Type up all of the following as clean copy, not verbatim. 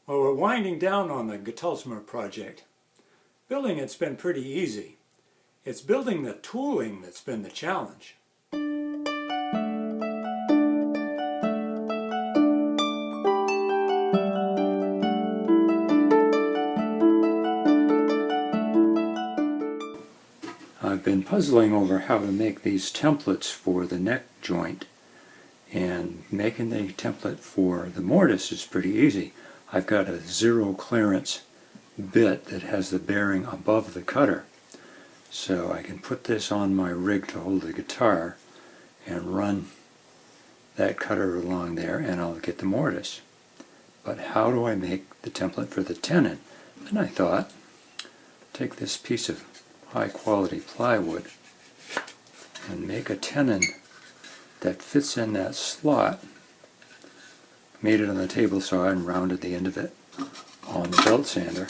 Well, we're winding down on the Guitulcimer project. Building it's been pretty easy. It's building the tooling that's been the challenge. I've been puzzling over how to make these templates for the neck joint, and making the template for the mortise is pretty easy. I've got a zero clearance bit that has the bearing above the cutter, so I can put this on my rig to hold the guitar and run that cutter along there and I'll get the mortise. But how do I make the template for the tenon? And I thought, take this piece of high quality plywood and make a tenon that fits in that slot. Made it on the table saw and rounded the end of it on the belt sander,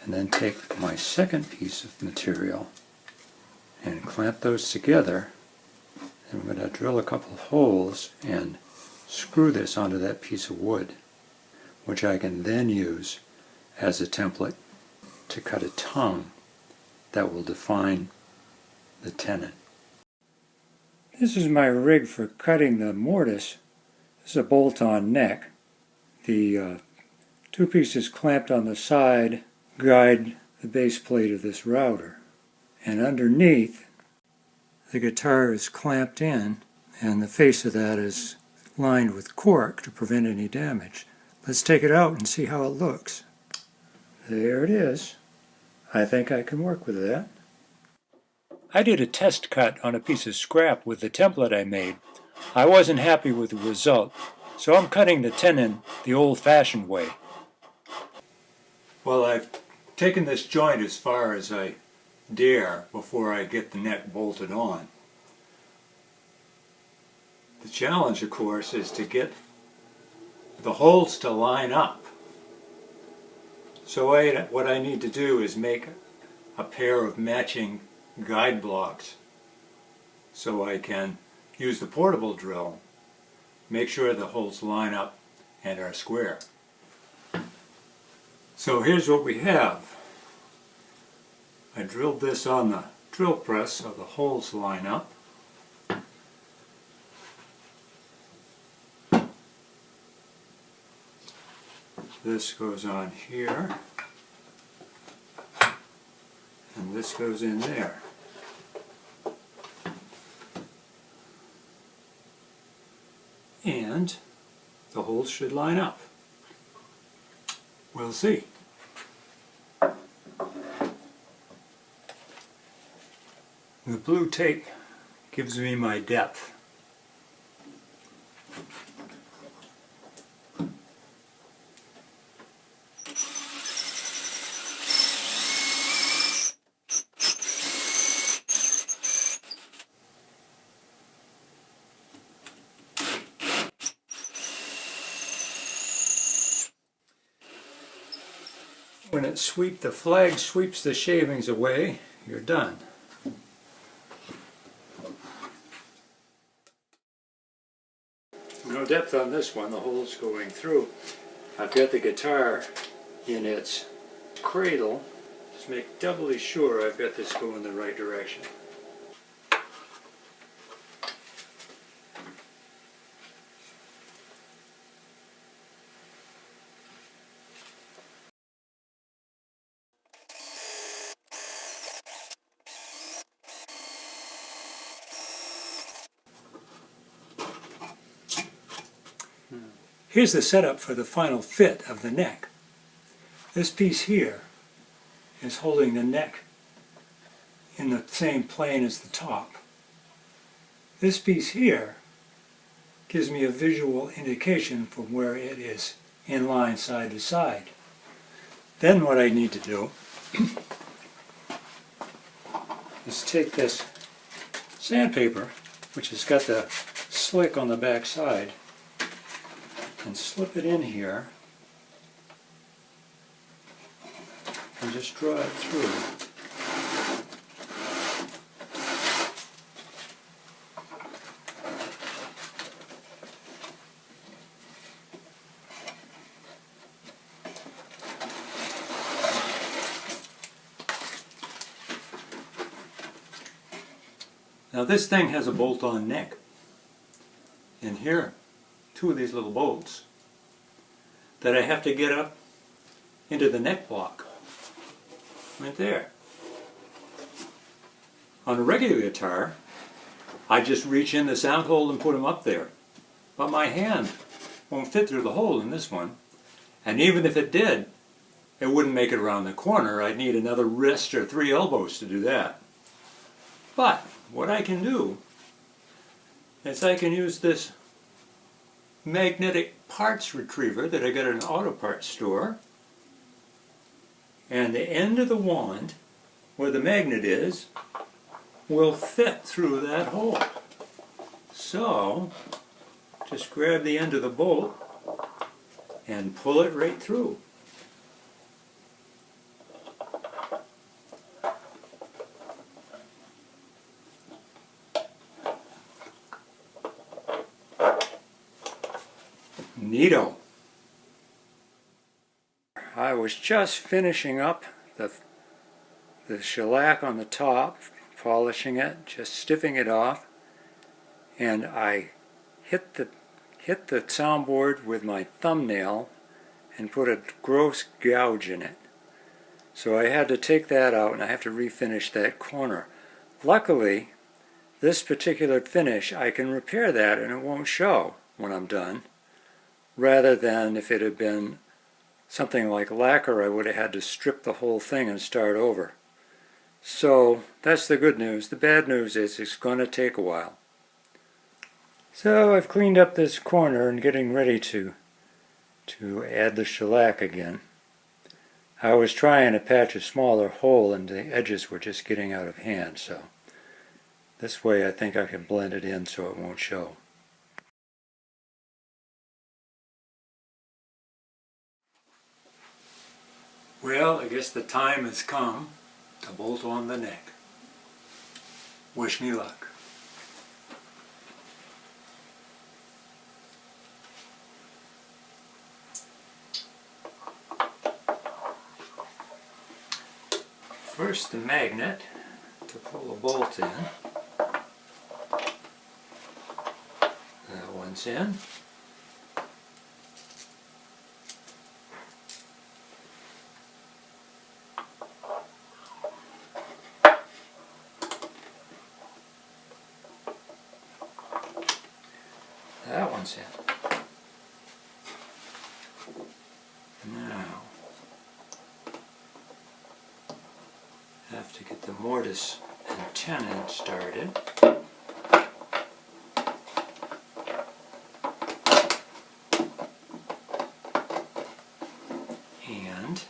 and then take my second piece of material and clamp those together. And I'm going to drill a couple of holes and screw this onto that piece of wood, which I can then use as a template to cut a tongue that will define the tenon. This is my rig for cutting the mortise. This is a bolt-on neck. The two pieces clamped on the side guide the base plate of this router. And underneath, the guitar is clamped in, and the face of that is lined with cork to prevent any damage. Let's take it out and see how it looks. There it is. I think I can work with that. I did a test cut on a piece of scrap with the template I made. I wasn't happy with the result, so I'm cutting the tenon the old-fashioned way. Well, I've taken this joint as far as I dare before I get the neck bolted on. The challenge, of course, is to get the holes to line up. So what I need to do is make a pair of matching guide blocks so I can use the portable drill, make sure the holes line up and are square. So here's what we have. I drilled this on the drill press so the holes line up. This goes on here, and this goes in there. And the holes should line up. We'll see. The blue tape gives me my depth. When the flag sweeps the shavings away, you're done. No depth on this one, the hole's going through. I've got the guitar in its cradle. Just make doubly sure I've got this going the right direction. Here's the setup for the final fit of the neck. This piece here is holding the neck in the same plane as the top. This piece here gives me a visual indication from where it is in line side to side. Then what I need to do is take this sandpaper, which has got the slick on the back side, and slip it in here and just draw it through. Now this thing has a bolt-on neck. And here, two of these little bolts that I have to get up into the neck block. Right there. On a regular guitar, I just reach in the sound hole and put them up there. But my hand won't fit through the hole in this one. And even if it did, it wouldn't make it around the corner. I'd need another wrist or 3 elbows to do that. But what I can do is I can use this magnetic parts retriever that I got at an auto parts store, and the end of the wand where the magnet is will fit through that hole. So just grab the end of the bolt and pull it right through. Neato. I was just finishing up the shellac on the top, polishing it, just stiffing it off, and I hit the soundboard with my thumbnail and put a gross gouge in it. So I had to take that out and I have to refinish that corner. Luckily, this particular finish, I can repair that and it won't show when I'm done, rather than if it had been something like lacquer, I would have had to strip the whole thing and start over. So that's the good news. The bad news is it's going to take a while. So I've cleaned up this corner and getting ready to add the shellac again. I was trying to patch a smaller hole and the edges were just getting out of hand, so this way I think I can blend it in so it won't show. Well, I guess the time has come to bolt on the neck. Wish me luck. First the magnet to pull the bolt in. That one's in. That one's in. Now, have to get the mortise and tenon started. And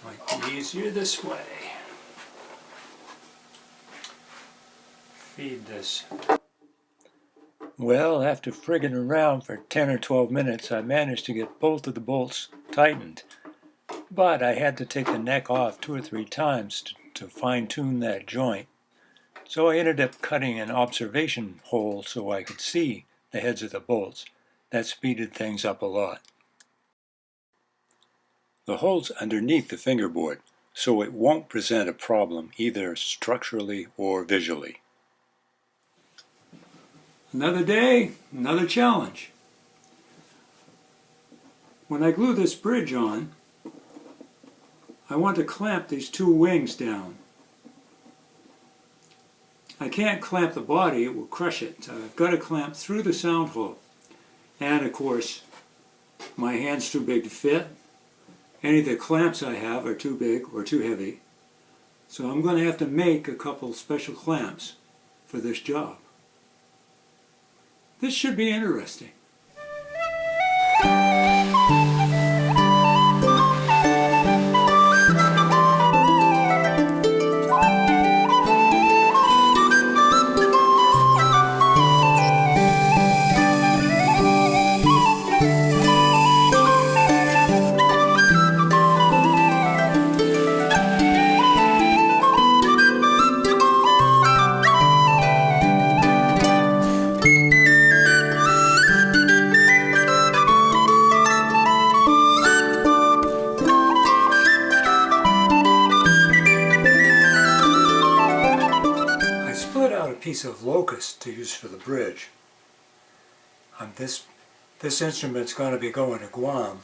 might be easier this way. Feed this. Well, after frigging around for 10 or 12 minutes, I managed to get both of the bolts tightened. But I had to take the neck off 2 or 3 times to fine-tune that joint. So I ended up cutting an observation hole so I could see the heads of the bolts. That speeded things up a lot. The hole's underneath the fingerboard, so it won't present a problem either structurally or visually. Another day, another challenge. When I glue this bridge on, I want to clamp these 2 wings down. I can't clamp the body, it will crush it. So I've got to clamp through the sound hole. And of course, my hand's too big to fit. Any of the clamps I have are too big or too heavy. So I'm going to have to make a couple special clamps for this job. This should be interesting. piece of locust to use for the bridge. This instrument's going to be going to Guam,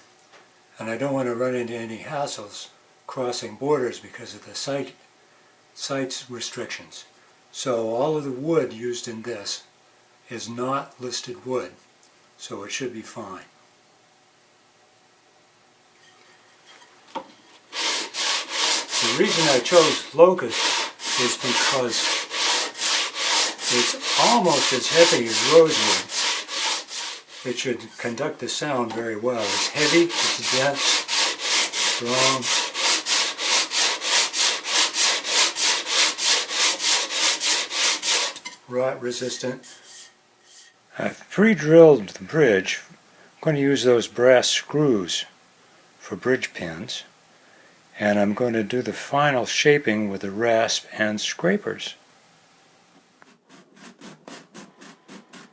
and I don't want to run into any hassles crossing borders because of the site's restrictions. So all of the wood used in this is not listed wood, so it should be fine. The reason I chose locust is because it's almost as heavy as rosewood. It should conduct the sound very well. It's heavy, it's dense, strong. Rot resistant. I've pre-drilled the bridge. I'm going to use those brass screws for bridge pins, and I'm going to do the final shaping with the rasp and scrapers.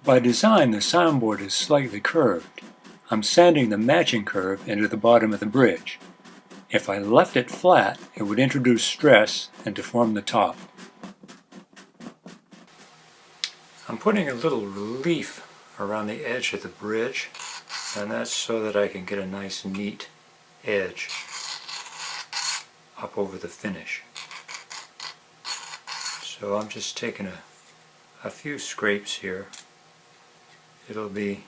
By design, the soundboard is slightly curved. I'm sanding the matching curve into the bottom of the bridge. If I left it flat, it would introduce stress and deform the top. I'm putting a little relief around the edge of the bridge, and that's so that I can get a nice neat edge up over the finish. So I'm just taking a few scrapes here. It'll be,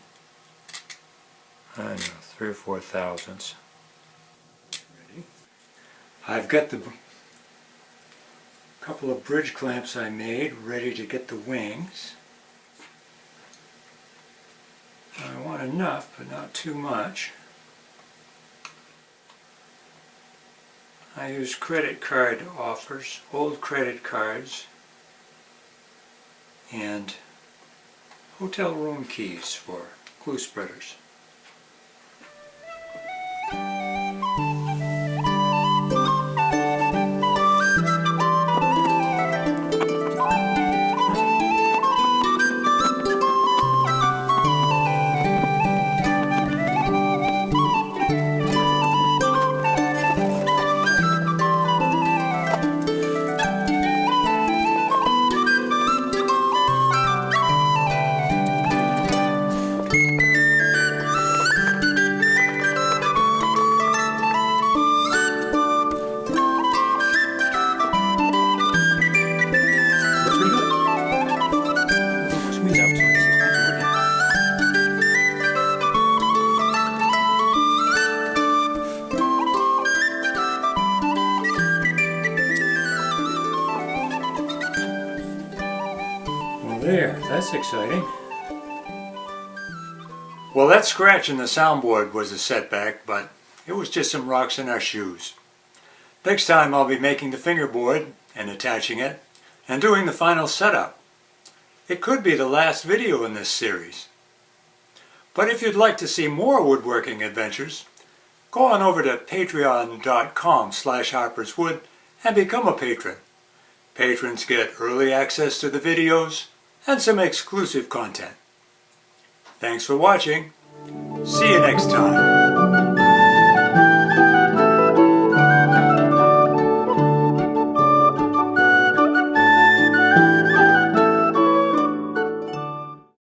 I don't know, 3 or 4 thousandths. Ready? I've got the couple of bridge clamps I made ready to get the wings. I want enough, but not too much. I use credit card offers, old credit cards, and hotel room keys for glue spreaders. There, that's exciting. Well, that scratch in the soundboard was a setback, but it was just some rocks in our shoes. Next time I'll be making the fingerboard and attaching it and doing the final setup. It could be the last video in this series. But if you'd like to see more woodworking adventures, go on over to patreon.com/harperswood and become a patron. Patrons get early access to the videos and some exclusive content. Thanks for watching. See you next time.